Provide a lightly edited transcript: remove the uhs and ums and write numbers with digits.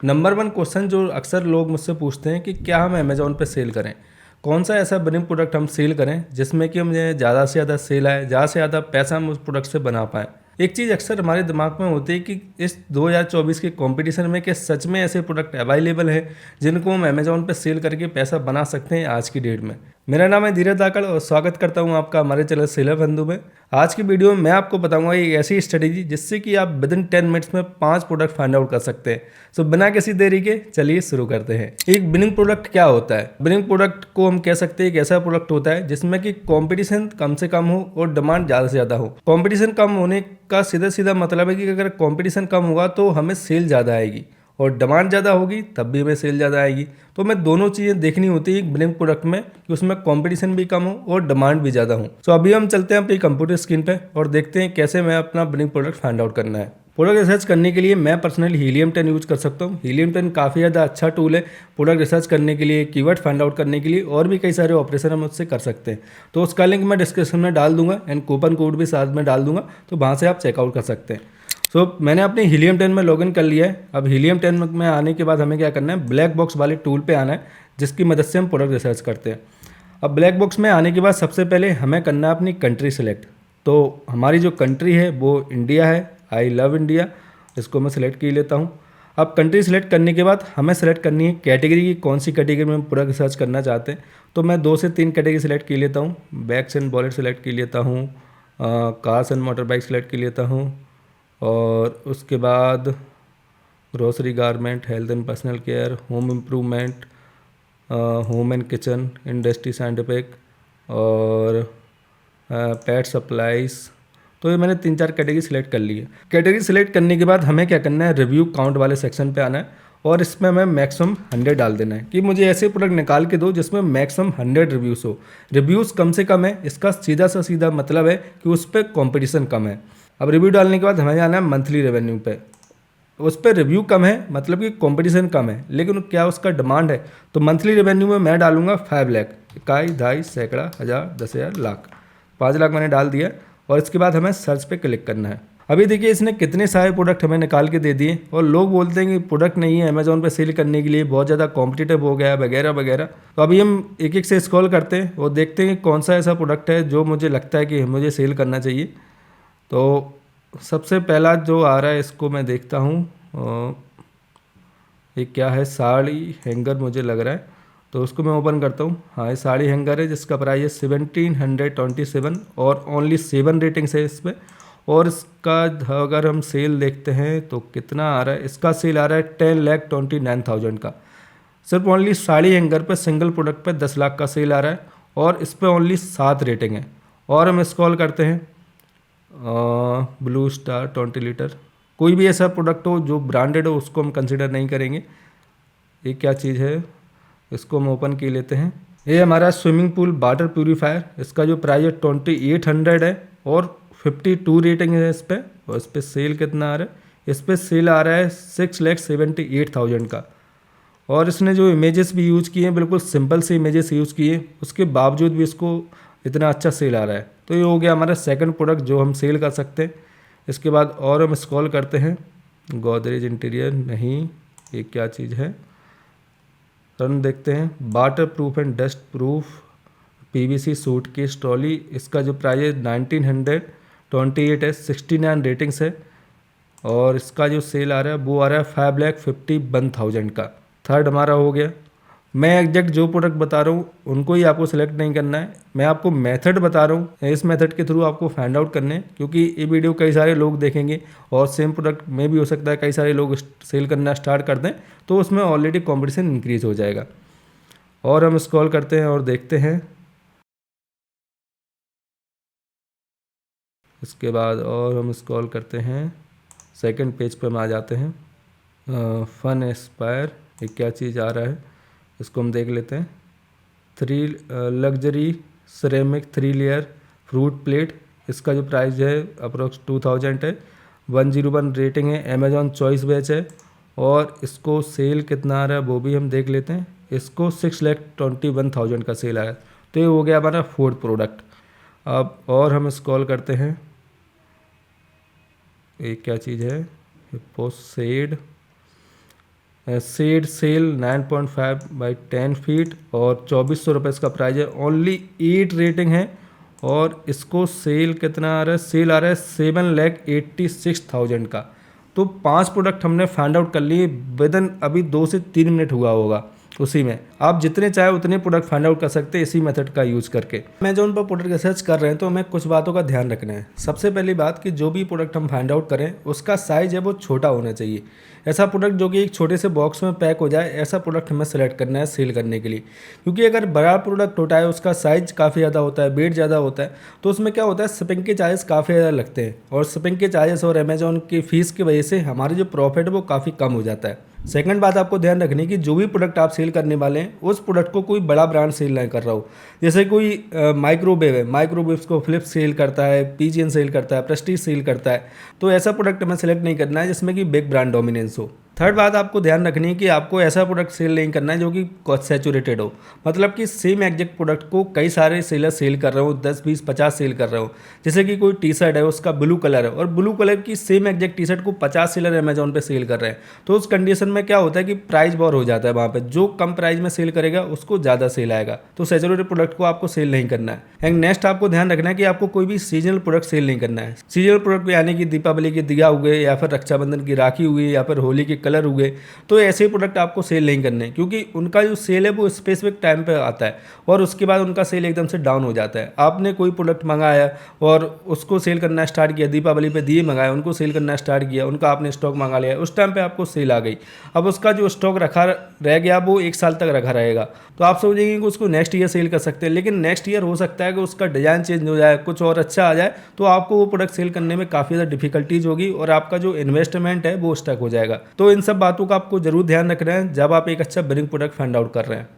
Number one question जो अक्सर लोग मुझसे पूछते हैं कि क्या हम अमेज़ॉन पे सेल करें, कौन सा ऐसा बर्निंग प्रोडक्ट हम सेल करें जिसमें कि हमें ज़्यादा से ज़्यादा सेल आए, ज़्यादा से ज़्यादा पैसा हम उस प्रोडक्ट से बना पाएँ। एक चीज़ अक्सर हमारे दिमाग में होती है कि इस 2024 के कंपटीशन में क्या सच में ऐसे प्रोडक्ट अवेलेबल है जिनको हम अमेज़ॉन पे सेल करके पैसा बना सकते हैं आज की डेट में। मेरा नाम है धीरज धाकड़ और स्वागत करता हूं आपका हमारे चैनल सेलर बंधु में। आज की वीडियो में मैं आपको बताऊंगा एक ऐसी स्ट्रेटेजी जिससे कि आप विद इन 10 मिनट्स में 5 प्रोडक्ट फाइंड आउट कर सकते हैं। सो बिना किसी देरी के चलिए शुरू करते हैं। एक विनिंग प्रोडक्ट क्या होता है? विनिंग प्रोडक्ट को हम कह सकते हैं एक ऐसा प्रोडक्ट होता है जिसमें कि कंपटीशन कम से कम हो और डिमांड ज़्यादा से ज़्यादा हो। कंपटीशन कम होने का सीधा सीधा मतलब है कि अगर कंपटीशन कम होगा तो हमें सेल ज़्यादा आएगी और डिमांड ज़्यादा होगी तब भी हमें सेल ज़्यादा आएगी। तो हमें दोनों चीज़ें देखनी होती है एक विनिंग प्रोडक्ट में कि उसमें कंपटीशन भी कम हो और डिमांड भी ज़्यादा हो। सो अभी हम चलते हैं अपनी कंप्यूटर स्क्रीन पे और देखते हैं कैसे मैं अपना विनिंग प्रोडक्ट फाइंड आउट करना है। प्रोडक्ट रिसर्च करने के लिए मैं पर्सनली हीलियम 10 यूज कर सकता हूँ। हीलियम 10 काफ़ी ज़्यादा अच्छा टूल है प्रोडक्ट रिसर्च करने के लिए, कीवर्ड फाइंड आउट करने के लिए और भी कई सारे ऑपरेशन हम उससे कर सकते हैं। तो उसका लिंक मैं डिस्क्रिप्शन में डाल दूंगा एंड कूपन कोड भी साथ में डाल दूंगा, तो वहाँ से आप चेकआउट कर सकते हैं। मैंने अपने हीलियम 10 में लॉगिन कर लिया है। अब हीलियम 10 में आने के बाद हमें क्या करना है, ब्लैक बॉक्स वाले टूल पे आना है जिसकी मदद से हम प्रोडक्ट रिसर्च करते हैं। अब ब्लैक बॉक्स में आने के बाद सबसे पहले हमें करना है अपनी कंट्री सेलेक्ट। तो हमारी जो कंट्री है वो इंडिया है, आई लव इंडिया, इसको मैं सिलेक्ट कर लेता हूँ। अब कंट्री सेलेक्ट करने के बाद हमें सेलेक्ट करनी है कैटेगरी की, कौन सी कैटेगरी में हम प्रोडक्ट रिसर्च करना चाहते हैं। तो मैं 2 से 3 कैटेगरी सेलेक्ट कर लेता हूँ। बैग्स एंड वॉलेट सेलेक्ट कर लेता हूँ, cars and motor bike select कर लेता हूँ और उसके बाद grocery, garment, health and personal care, home improvement, home and kitchen, industry, scientific और पेट सप्लाइज। तो ये मैंने 3-4 कैटेगरी सिलेक्ट कर ली है। कैटेगरी सिलेक्ट करने के बाद हमें क्या करना है, रिव्यू काउंट वाले सेक्शन पे आना है और इसमें हमें मैक्सिमम 100 डाल देना है कि मुझे ऐसे प्रोडक्ट निकाल के दो जिसमें मैक्सिमम 100 रिव्यूज़ हो। रिव्यूज़ कम से कम है, इसका सीधा सा सीधा मतलब है कि उस पर कॉम्पिटिशन कम है। अब रिव्यू डालने के बाद हमें जाना है मंथली रेवेन्यू पे। उस पर रिव्यू कम है मतलब कि कंपटीशन कम है, लेकिन क्या उसका डिमांड है? तो मंथली रेवेन्यू में मैं डालूंगा 5 लाख, इकाई, ढाई, सैकड़ा, हज़ार, 10,000, लाख। 5 लाख मैंने डाल दिया और इसके बाद हमें सर्च पे क्लिक करना है। अभी देखिए इसने कितने सारे प्रोडक्ट हमें निकाल के दे दिए और लोग बोलते हैं कि प्रोडक्ट नहीं है अमेजोन पे सेल करने के लिए, बहुत ज़्यादा कॉम्पिटिटिव हो गया है वगैरह वगैरह। तो अभी हम एक एक से स्क्रॉल करते हैं और देखते हैं कि कौन सा ऐसा प्रोडक्ट है जो मुझे लगता है कि मुझे सेल करना चाहिए। तो सबसे पहला जो आ रहा है इसको मैं देखता हूँ, ये क्या है, साड़ी हैंगर मुझे लग रहा है, तो उसको मैं ओपन करता हूँ। हाँ, ये साड़ी हैंगर है जिसका प्राइस है 1727 और ओनली 7 रेटिंग्स है इस पर। और इसका अगर हम सेल देखते हैं तो कितना आ रहा है, इसका सेल आ रहा है 10,29,000 का। सिर्फ ओनली साड़ी हैंगर पे सिंगल प्रोडक्ट पे 10 लाख का सेल आ रहा है और इस पर ओनली 7 रेटिंग है। और हम स्क्रॉल करते हैं, ब्लू स्टार 20 लीटर, कोई भी ऐसा प्रोडक्ट हो जो ब्रांडेड हो उसको हम कंसिडर नहीं करेंगे। ये क्या चीज़ है, इसको हम ओपन कर लेते हैं। ये हमारा स्विमिंग पूल वाटर प्यूरीफायर, इसका जो प्राइस है 2800 है और 52 रेटिंग है इस पर। और इस पर सेल कितना आ रहा है, इस पर सेल आ रहा है 6,78,000 का। और इसने जो इमेजेस भी यूज़ किए हैं बिल्कुल सिंपल से इमेजेस यूज़ किए, उसके बावजूद भी इसको इतना अच्छा सेल आ रहा है। तो ये हो गया हमारा सेकंड प्रोडक्ट जो हम सेल कर सकते हैं। इसके बाद और हम स्क्रॉल करते हैं, गोदरेज इंटीरियर नहीं, ये क्या चीज़ है, रन देखते हैं, water proof and dust proof PVC suitcase trolley, इसका जो प्राइस है 1928 है, 69 रेटिंग्स है और इसका जो सेल आ रहा है वो आ रहा है 5,51,000 का। थर्ड हमारा हो गया। मैं एग्जैक्ट जो प्रोडक्ट बता रहा हूँ उनको ही आपको सेलेक्ट नहीं करना है, मैं आपको मेथड बता रहा हूँ, इस मेथड के थ्रू आपको फाइंड आउट करने हैं क्योंकि ये वीडियो कई सारे लोग देखेंगे और सेम प्रोडक्ट में भी हो सकता है कई सारे लोग सेल करना स्टार्ट कर दें, तो उसमें ऑलरेडी कॉम्पिटिशन इंक्रीज हो जाएगा। और हम स्क्रॉल करते हैं और देखते हैं, इसके बाद और हम स्क्रॉल करते हैं, सेकंड पेज पर हम आ जाते हैं। फन एस्पायर, ये क्या चीज़ आ रहा है, इसको हम देख लेते हैं। 3 luxury ceramic 3 layer fruit plate, इसका जो प्राइस है अप्रोक्स 2000 है, 101 रेटिंग है, अमेजॉन चॉइस बैच है और इसको सेल कितना आ रहा है वो भी हम देख लेते हैं। इसको 6,21,000 का सेल आया। तो ये हो गया हमारा फोर्थ प्रोडक्ट। अब और हम स्क्रॉल करते हैं, ये क्या चीज़ है, हिप्पोसेड, शेड सेल 9.5 बाई 10 फीट और 2400 रुपये इसका प्राइस है। ओनली 8 रेटिंग है और इसको सेल कितना आ रहा है, सेल आ रहा है 7,86,000 का। तो 5 प्रोडक्ट हमने फाइंड आउट कर लिए विदिन अभी 2 से 3 मिनट हुआ होगा। उसी में आप जितने चाहे उतने प्रोडक्ट फाइंड आउट कर सकते हैं इसी मेथड का यूज़ करके। अमेज़ॉन पर प्रोडक्ट रिसर्च कर रहे हैं तो हमें कुछ बातों का ध्यान रखना है। सबसे पहली बात कि जो भी प्रोडक्ट हम फाइंड आउट करें उसका साइज़ है वो छोटा होना चाहिए। ऐसा प्रोडक्ट जो कि एक छोटे से बॉक्स में पैक हो जाए, ऐसा प्रोडक्ट हमें सेलेक्ट करना है सेल करने के लिए। क्योंकि अगर बड़ा प्रोडक्ट होता है, उसका साइज़ काफ़ी ज़्यादा होता है, वेट ज़्यादा होता है, तो उसमें क्या होता है शिपिंग के चार्जेस काफ़ी ज़्यादा लगते हैं और शिपिंग के चार्जेस और अमेज़ॉन की फ़ीस की वजह से हमारी जो प्रॉफिट है वो काफ़ी कम हो जाता है। सेकंड बात आपको ध्यान रखनी कि जो भी प्रोडक्ट आप सेल करने वाले हैं उस प्रोडक्ट को कोई बड़ा ब्रांड सेल नहीं कर रहा हो। जैसे कोई माइक्रोवेव है, माइक्रोवेव्स को फिलिप्स सेल करता है, पीजीएन सेल करता है, प्रेस्टीज सेल करता है, तो ऐसा प्रोडक्ट हमें सेलेक्ट नहीं करना है जिसमें कि बिग ब्रांड डोमिनेंस हो। थर्ड बात आपको ध्यान रखनी है कि आपको ऐसा प्रोडक्ट सेल नहीं करना है जो कि सैचुरेटेड हो, मतलब कि सेम एग्जैक्ट प्रोडक्ट को कई सारे सेलर सेल कर रहे हो, 10 20 50 सेल कर रहे हो। जैसे कि कोई टी शर्ट है, उसका ब्लू कलर है और ब्लू कलर की सेम एग्जैक्ट टी शर्ट को 50 सेलर अमेजोन पे सेल कर रहे हैं, तो उस कंडीशन में क्या होता है कि प्राइस वॉर हो जाता है। वहाँ पे जो कम प्राइस में सेल करेगा उसको ज़्यादा सेल आएगा, तो सैचुरेटेड प्रोडक्ट को आपको सेल नहीं करना है। एंड नेक्स्ट आपको ध्यान रखना है कि आपको कोई भी सीजनल प्रोडक्ट सेल नहीं करना है। सीजनल प्रोडक्ट यानी कि दीपावली के दिया हुए या फिर रक्षाबंधन की राखी हुई या फिर होली के कलर हुए, तो ऐसे प्रोडक्ट आपको सेल नहीं करने, क्योंकि उनका जो सेल है वो स्पेसिफिक टाइम पे आता है और उसके बाद उनका सेल एकदम से डाउन हो जाता है। आपने कोई प्रोडक्ट मंगाया और उसको सेल करना स्टार्ट किया, दीपावली पे दिए मंगाए, उनको सेल करना स्टार्ट किया, उनका आपने स्टॉक मंगा लिया, उस टाइम पे आपको सेल आ गई। अब उसका जो स्टॉक रखा रह गया वो 1 साल तक रखा रहेगा, तो आप सोचेंगे कि उसको नेक्स्ट ईयर सेल कर सकते हैं, लेकिन नेक्स्ट ईयर हो सकता है कि उसका डिज़ाइन चेंज हो जाए, कुछ और अच्छा आ जाए, तो आपको वो प्रोडक्ट सेल करने में काफ़ी ज़्यादा डिफिकल्टीज होगी और आपका जो इन्वेस्टमेंट है वो स्टक हो जाएगा। तो इन सब बातों का आपको जरूर ध्यान रखना है जब आप एक अच्छा बिलिंग प्रोडक्ट फाइंड आउट कर रहे हैं।